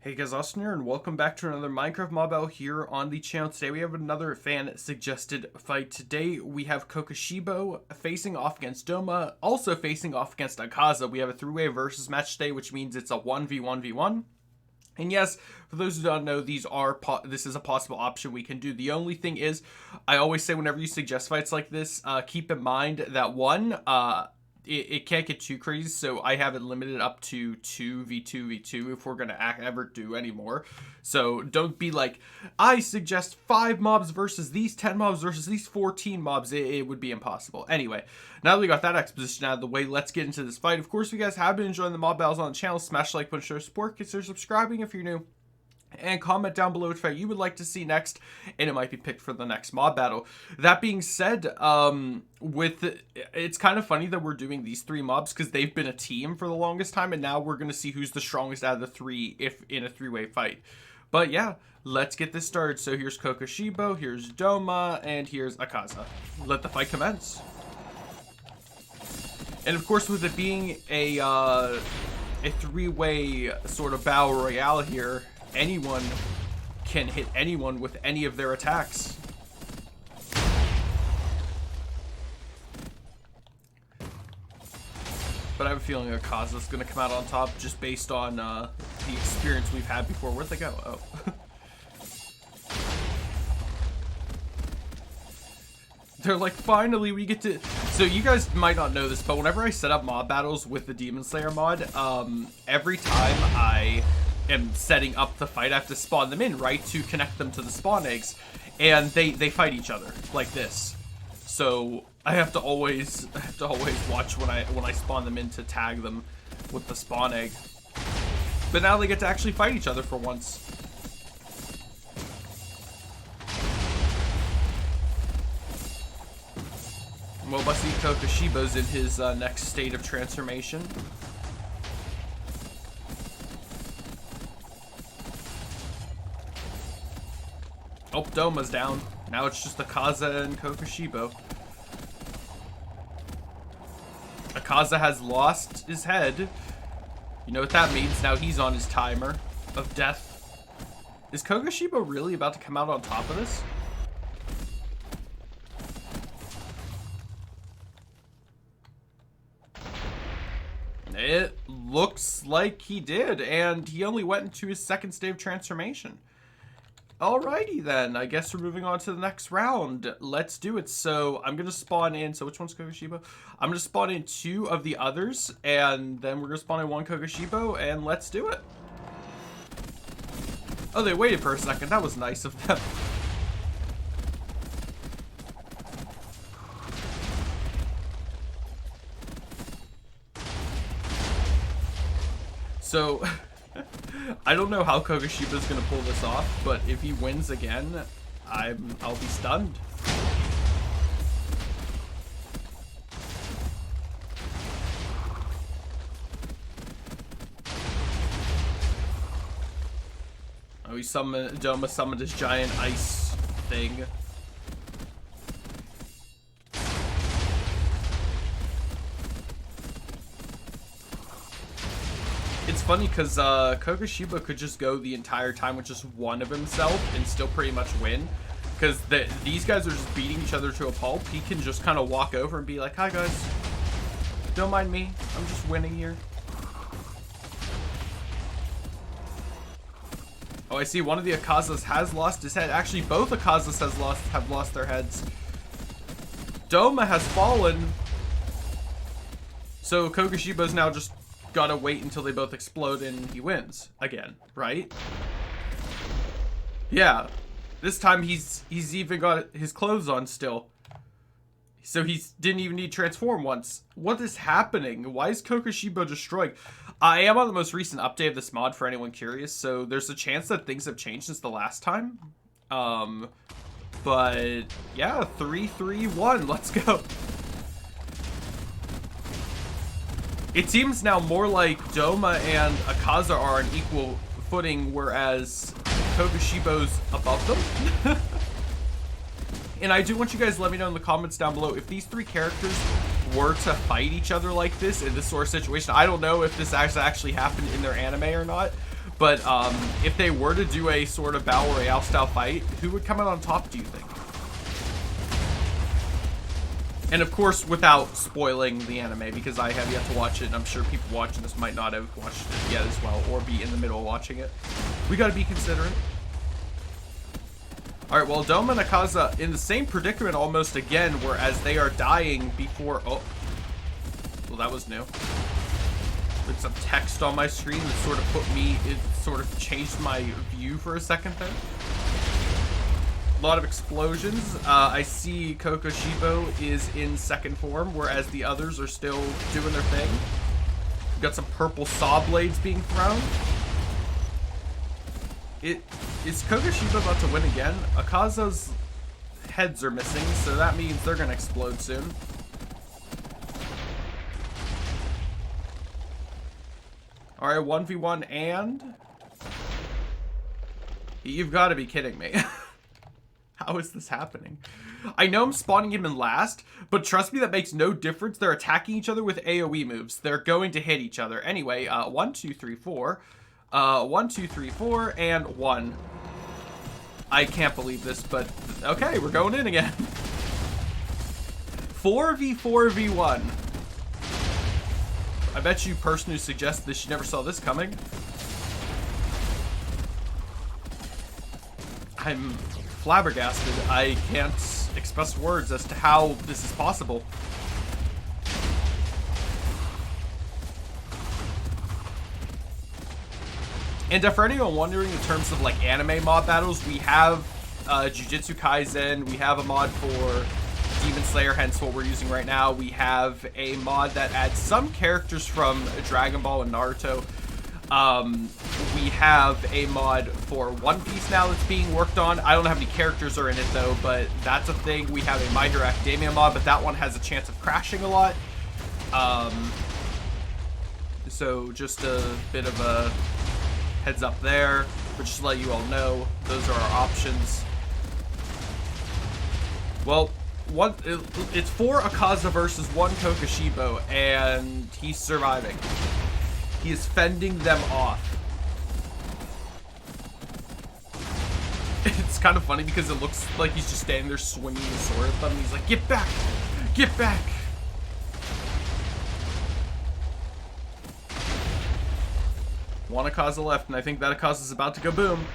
Hey guys, Austin here, and welcome back to another Minecraft mob battle here on the channel. Today we have another fan-suggested fight. Today we have Kokushibo facing off against Doma, also facing off against Akaza. We have a three-way versus match today, which means it's a 1v1v1. And yes, for those who don't know, this is a possible option we can do. The only thing is, I always say whenever you suggest fights like this, keep in mind that it can't get too crazy, so I have it limited up to 2v2v2 if we're gonna ever do any more. So don't be like, I suggest 5 mobs versus these 10 mobs versus these 14 mobs. It would be impossible. Anyway, now that we got that exposition out of the way, let's get into this fight. Of course, if you guys have been enjoying the mob battles on the channel, smash the like button, show support, consider subscribing if you're new, and comment down below which fight you would like to see next, and it might be picked for the next mob battle. That being said, it's kind of funny that we're doing these 3 mobs because they've been a team for the longest time, and now we're going to see who's the strongest out of the 3 if in a 3-way fight. But yeah, let's get this started. So here's Kokushibo, here's Doma, and here's Akaza. Let the fight commence. And of course, with it being a 3-way sort of battle royale here, anyone can hit anyone with any of their attacks. But I have a feeling Akaza's going to come out on top just based on the experience we've had before. Where'd they go? Oh. They're like, finally we get to... So you guys might not know this, but whenever I set up mob battles with the Demon Slayer mod, every time I am setting up the fight, I have to spawn them in, right, to connect them to the spawn eggs, and they fight each other like this. So I have to always watch when I spawn them in to tag them with the spawn egg. But now they get to actually fight each other for once. Well, I see Kokushibo's in his next state of transformation. Oh, Doma's down. Now it's just Akaza and Kokushibo. Akaza has lost his head. You know what that means. Now he's on his timer of death. Is Kokushibo really about to come out on top of this? It looks like he did, and he only went into his second state of transformation. Alrighty then, I guess we're moving on to the next round. Let's do it. So I'm going to spawn in, so which one's Kokushibo? I'm going to spawn in 2 of the others, and then we're going to spawn in 1 Kokushibo, and let's do it. Oh, they waited for a second. That was nice of them. So... I don't know how Kokushibo's gonna pull this off, but if he wins again, I'll be stunned. Oh, Doma summoned his giant ice thing. It's funny because Kokushibo could just go the entire time with just 1 of himself and still pretty much win. Because these guys are just beating each other to a pulp. He can just kind of walk over and be like, hi guys, don't mind me, I'm just winning here. Oh, I see one of the Akazas has lost his head. Actually, both Akazas have lost their heads. Doma has fallen. So Kokushibo's now just gotta wait until they both explode and he wins again, right? Yeah, this time he's even got his clothes on still, so he didn't even need to transform once. What is happening? Why is Kokushibo destroyed? I am on the most recent update of this mod for anyone curious, so there's a chance that things have changed since the last time. But yeah, 3-3-1, let's go. It seems now more like Doma and Akaza are on equal footing, whereas Kokushibo's above them. And I do want you guys to let me know in the comments down below if these 3 characters were to fight each other like this in this sort of situation. I don't know if this actually happened in their anime or not, But if they were to do a sort of Battle Royale style fight, who would come out on top, do you think? And of course, without spoiling the anime, because I have yet to watch it, and I'm sure people watching this might not have watched it yet as well, or be in the middle of watching it. We gotta be considerate. Alright, well, Doma and Akaza in the same predicament almost again, whereas they are dying before... Oh. Well, that was new. With some text on my screen that sort of put me... It sort of changed my view for a second there. A lot of explosions. I see Kokushibo is in second form, whereas the others are still doing their thing. We've got some purple saw blades being thrown. Is Kokushibo about to win again? Akaza's heads are missing, so that means they're gonna explode soon. Alright, 1v1 and... You've got to be kidding me. How is this happening? I know I'm spawning him in last, but trust me, that makes no difference. They're attacking each other with AoE moves. They're going to hit each other. Anyway, 1, 2, 3, 4. 1, 2, 3, 4, and 1. I can't believe this, but okay, we're going in again. 4v4v1. I bet you person who suggested this, you never saw this coming. I'm flabbergasted. I can't express words as to how this is possible. And for anyone wondering, in terms of like anime mod battles, we have Jujutsu Kaisen, we have a mod for Demon Slayer, hence what we're using right now. We have a mod that adds some characters from Dragon Ball and Naruto. We have a mod for One Piece now that's being worked on. I don't know how many characters are in it though, but that's a thing. We have a My Hero Academia mod, but that one has a chance of crashing a lot. So just a bit of a heads up there, but just to let you all know, those are our options. Well, it's 4 Akaza versus 1 Kokushibo, and he's surviving. He is fending them off. It's kind of funny because it looks like he's just standing there swinging the sword at them. And he's like, get back! Get back! One Akaza left, and I think that Akaza's about to go boom.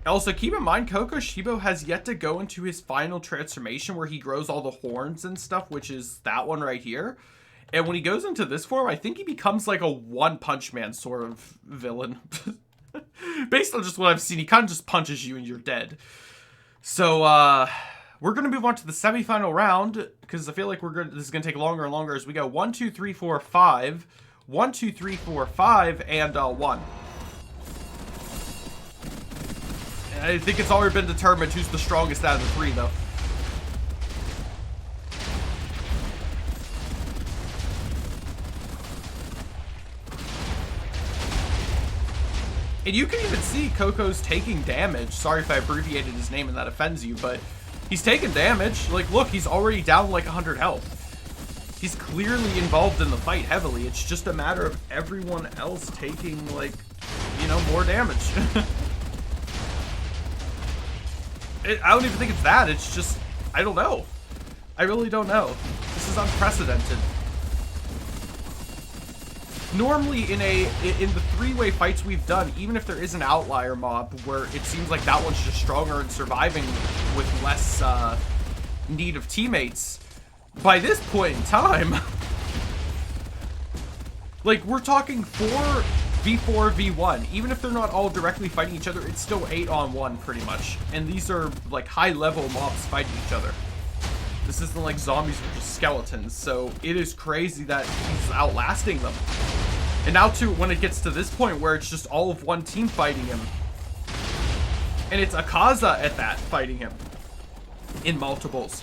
Also, keep in mind, Kokushibo has yet to go into his final transformation where he grows all the horns and stuff, which is that one right here. And when he goes into this form, I think he becomes like a One Punch Man sort of villain. Based on just what I've seen, he kind of just punches you and you're dead. So, we're going to move on to the semifinal round, because I feel like this is going to take longer and longer as we go. 1, 2, 3, 4, 5. 1, 2, 3, 4, 5, and 1. And I think it's already been determined who's the strongest out of the 3, though. And you can even see Coco's taking damage. Sorry if I abbreviated his name and that offends you, but he's taking damage. Like, look, he's already down like 100 health. He's clearly involved in the fight heavily. It's just a matter of everyone else taking, like, you know, more damage. I don't even think it's that. It's just, I don't know. I really don't know. This is unprecedented. Normally in the 3-way fights we've done, even if there is an outlier mob where it seems like that one's just stronger and surviving with less need of teammates, by this point in time, like, we're talking 4v4v1. Even if they're not all directly fighting each other, it's still 8-on-1 pretty much. And these are like high-level mobs fighting each other. This isn't like zombies versus skeletons, so it is crazy that he's outlasting them. And now too, when it gets to this point where it's just all of one team fighting him, and it's Akaza at that fighting him in multiples,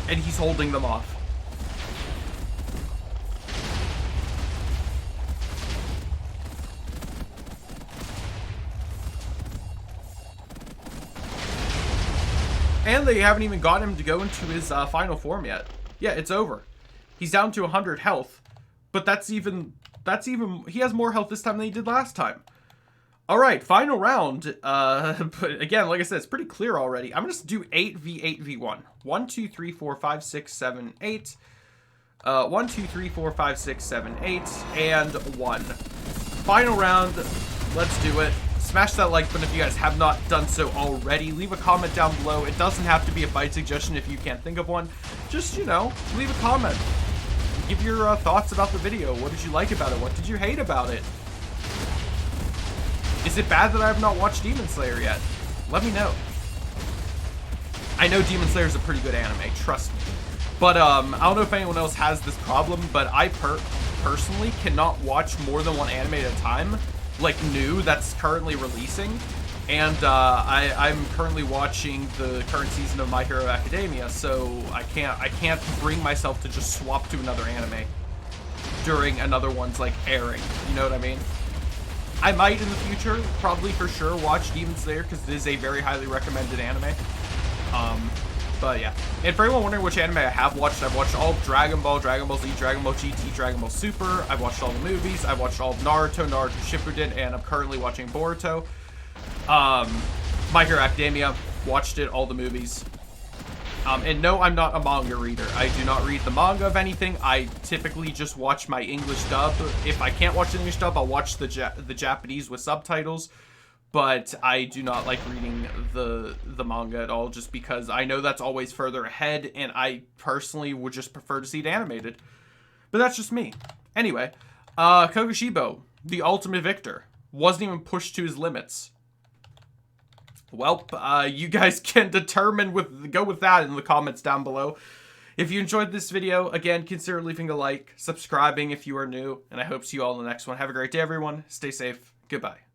and he's holding them off. And they haven't even got him to go into his final form yet. Yeah, it's over. He's down to 100 health, but that's even he has more health this time than he did last time. All right, final round. But again, like I said, it's pretty clear already. I'm gonna just do 8v8v1. 1, 2, 3, 4, 5, 6, 7, 8. 1, 2, 3, 4, 5, 6, 7, 8, and 1. Final round. Let's do it. Smash that like button if you guys have not done so already. Leave a comment down below. It doesn't have to be a fight suggestion if you can't think of one. Just, you know, leave a comment. Give your thoughts about the video. What did you like about it? What did you hate about it? Is it bad that I have not watched Demon Slayer yet? Let me know. I know Demon Slayer is a pretty good anime, trust me. But I don't know if anyone else has this problem, but I personally cannot watch more than one anime at a time, like new, that's currently releasing. And I'm currently watching the current season of My Hero Academia, so I can't bring myself to just swap to another anime during another one's like airing. You know what I mean? I might in the future, probably for sure, watch Demon Slayer because it is a very highly recommended anime. But yeah. And for anyone wondering which anime I have watched, I've watched all of Dragon Ball, Dragon Ball Z, Dragon Ball GT, Dragon Ball Super. I've watched all the movies. I've watched all of Naruto, Naruto Shippuden, and I'm currently watching Boruto. My Hero Academia, watched it, all the movies. And no, I'm not a manga reader. I do not read the manga of anything. I typically just watch my English dub. If I can't watch the English dub, I'll watch the Japanese with subtitles. But I do not like reading the manga at all, just because I know that's always further ahead, and I personally would just prefer to see it animated. But that's just me. Anyway, Kokushibo, the ultimate victor, wasn't even pushed to his limits. Well, you guys can go with that in the comments down below. If you enjoyed this video, again, consider leaving a like, subscribing if you are new, and I hope to see you all in the next one. Have a great day, everyone. Stay safe. Goodbye.